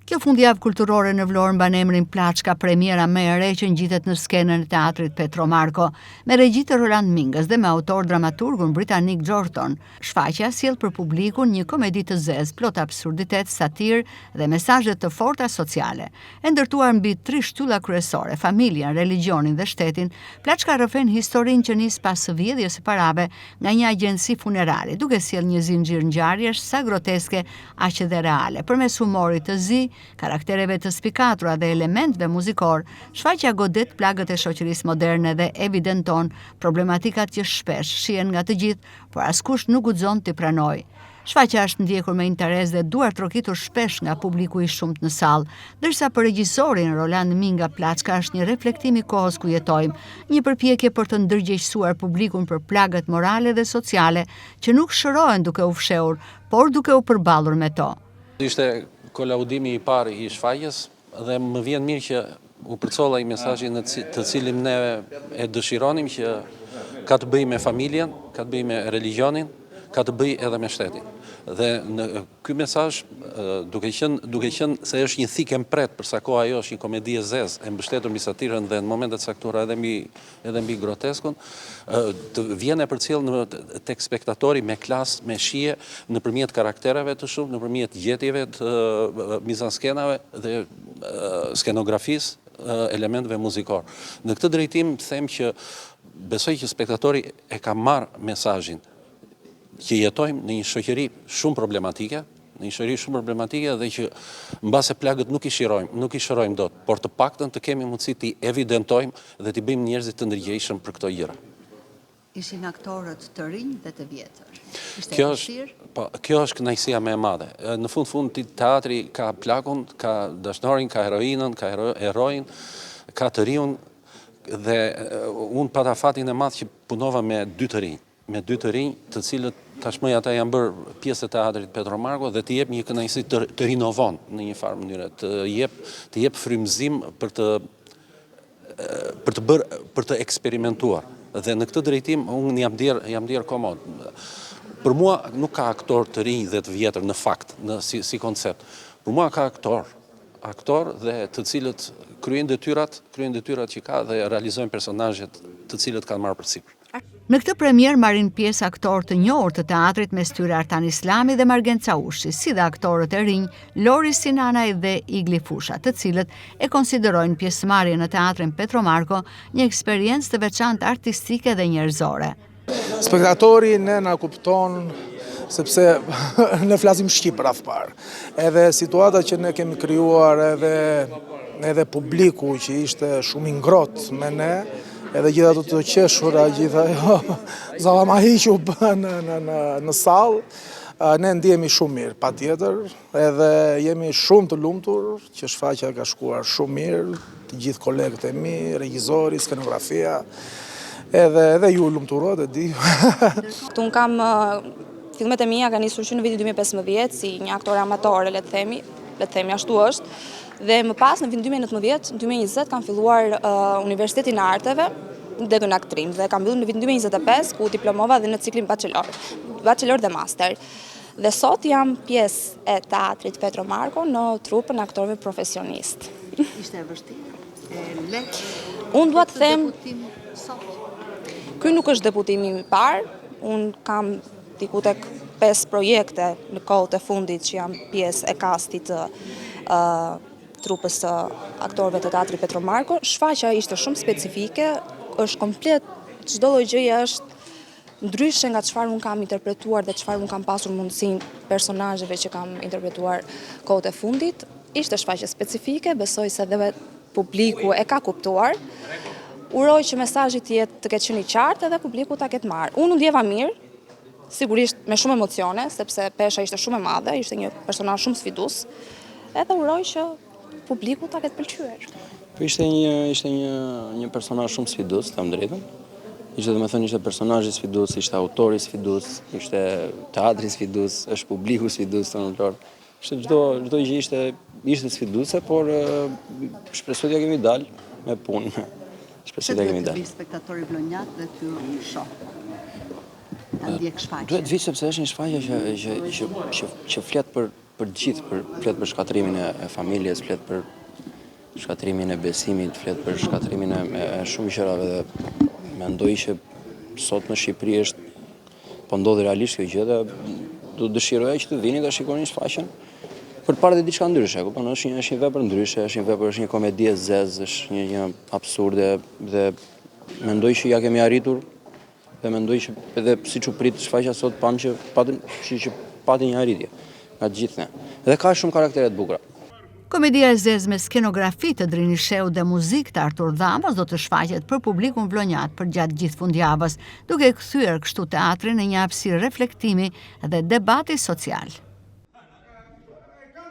Kjo fundjavë kulturore në Vlorë mban emrin Plaçka, premiera më e re që ngjitet në skenën e teatrit Petro Marko, me regji të Roland Mingus dhe me autor dramaturgun britanik George Thorne. Shfaqja sjell për publikun një komedi të zezë, plot absurditet, satirë dhe mesazhe të forta sociale. E ndërtuar mbi 3 shtylla kryesore: familjen, religionin dhe shtetin, Plaçka rrëfen historinë që nis pas së vjedhjes së parave nga një agjenci funerare, duke sjell një zinxhir ngjarjesh sa groteske aq edhe reale. Përmes humorit të zi, karaktereve të spikatura dhe elementve muzikor, shfaqja godet plagët e shoqërisë moderne dhe evidenton problematikat që shpesh shihen nga të gjithë, por askush nuk guxon t'i pranojë. Shfaqja është ndjekur me interes dhe duar trokitur shpesh nga publiku i shumt në sallë, ndërsa për regjisorin Roland Minga, Plaçka është një reflektim i kohës ku jetojmë, një përpjekje për të ndërgjegjësuar publikun për plagët morale dhe sociale që nuk shërohen duke u fshehur, por duke u përballur me to. Ishte kolaudimi i parë i shfaqjes dhe më vjen mirë që u përcolla i mesazhin të cilin ne e dëshironim, që ka të bëjë me familjen, ka të bëjë me religionin, ka të bëjë edhe me shtetin. Dhe në ky mesazh, duke qenë se është një thikë mpret, përsa koha ajo është një komedi e zezë, e mbështetur mbi satirën dhe në momentet caktuara edhe mbi groteskun, të vjen e përcjell tek spektatori me klasë, me shije, nëpërmjet karaktereve të shumë, nëpërmjet gjetjeve të mizanskenave dhe skenografisë, elementeve muzikor. Në këtë drejtim them që besoj që spektatori e ka marrë mesazhin që jetojmë në një shoqëri shumë problematike, dhe që mbase plagët nuk i shërojmë dot, por të paktën të kemi mundësi t'i evidentojmë dhe t'i bëjmë njerëzit të ndërgjegjshëm për këto gjëra. Ishin aktorët të rinj dhe të vjetër. Kjo është kënaqësia më e madhe. Në fund teatri ka plakun, ka dashnorin, ka heroinën, ka heroin, ka të riun, dhe unë pata fatin e madh që punova me dy të rinj, të cilët tashmë ata janë bërë pjesë e teatrit Petro Marko dhe të jep një kënaqësi të rinovon në një farë mënyrë, të jep frymëzim për të eksperimentuar. Dhe në këtë drejtim unë jam ndier komod. Për mua nuk ka aktor të rinj dhe të vjetër në fakt, si koncept. Për mua ka aktor dhe të cilët kryejnë detyrat që ka dhe realizojnë personazhet të cilët kanë marrë përsipër. Në këtë premier marrin pjesë aktorë të njohur të teatrit mes tyre Artan Islami dhe Margen Caushi, si dhe aktorët e rinj Lori Sinanaj dhe Igli Fusha, të cilët e konsiderojnë pjesëmarrjen në teatrin Petro Marko një eksperiencë të veçantë artistike dhe njerëzore. Spektatori ne na kupton sepse ne flasim shqip rreth parë. Edhe situata që ne kemi krijuar, edhe publiku që ishte shumë i ngrohtë me ne, edhe gjitha të qeshura, gjitha zava hiqu në sallë, ne ndjemi shumë mirë, patjetër, edhe jemi shumë të lumtur që shfaqja ka shkuar shumë mirë, të gjithë kolegët e mi, regjizori, skenografia, edhe ju lumturohet, e di. Unë kam filmet e mia ka nisur që në vitin 2015 si një aktor amatore, le të themi ashtu është. Dhe më pas në vitin 2019, në 2020 kam filluar Universitetin e Arteve dhe në aktrim dhe kam mbyllur në vitin 2025 ku diplomova dhe në ciklin bachelor dhe master. Dhe sot jam pjesë e teatrit Petro Marko në trupën e aktorëve profesionist. Ishte e vështirë, e lehtë. Unë dua të them, ky nuk është deputimi i parë, unë kam diku tek 5 projekte në kohët e fundit që jam pjesë e kastit të trupës të aktorëve të teatrit Petro Marko. Shfaqja ishte shumë specifike, është komplet, çdo lloj gjëje është ndryshe nga çfarë unë kam interpretuar dhe çfarë unë kam pasur mundësinë personazheve që kam interpretuar kohët e fundit. Ishte shfaqje specifike, besoj se dhe publiku e ka kuptuar. Uroj që mesazhi të ketë qenë i qartë edhe publiku ta ketë marrë. Unë u ndjeva mirë, sigurisht me shumë emocione, sepse pesha ishte shumë e madhe, ishte një personazh shumë sfidues. Edhe uroj që publiku ta ketë pëlqyer. Ishte një personazh shumë sfidues, them drejtën. Ishte personazhi sfidues, ishte autori sfidues, ishte teatri sfidues, është publiku sfidues tonë. Ishte çdo gjë ishte sfiduese, por shpresoj t'ja kemi dalë me punë. Shpresoj t'ja kemi dalë. Duhet të spektatori vlonjat dhe ty shoh. Ta ndjek shfaqjen. Duhet vi sepse është një shfaqje që flet për për gjithë, flet për shkatrimin e familjes, flet për shkatrimin e besimit, flet për shkatrimin e shumë gjërave dhe mendoj që sot në Shqipëri po ndodhi realisht kjo gjë dhe do dëshiroja që të vini ta shikoni shfaqjen për të parë diçka ndryshe, kupton, është një vepër ndryshe, është një komedi e zezë, është një absurde dhe mendoj që ja kemi arritur dhe mendoj që edhe siç u prit shfaqja sot pam që pati një arritje nga të gjithë ne. Dhe ka shumë karaktere të bukura. Komedia e zezë me skenografi të Drini Sheu dhe muzikë të Artur Dhambas do të shfaqet për publikun vlonjat për gjatë gjithë fundjavës, duke kthyer kështu teatrin në një hapësirë reflektimi dhe debati social.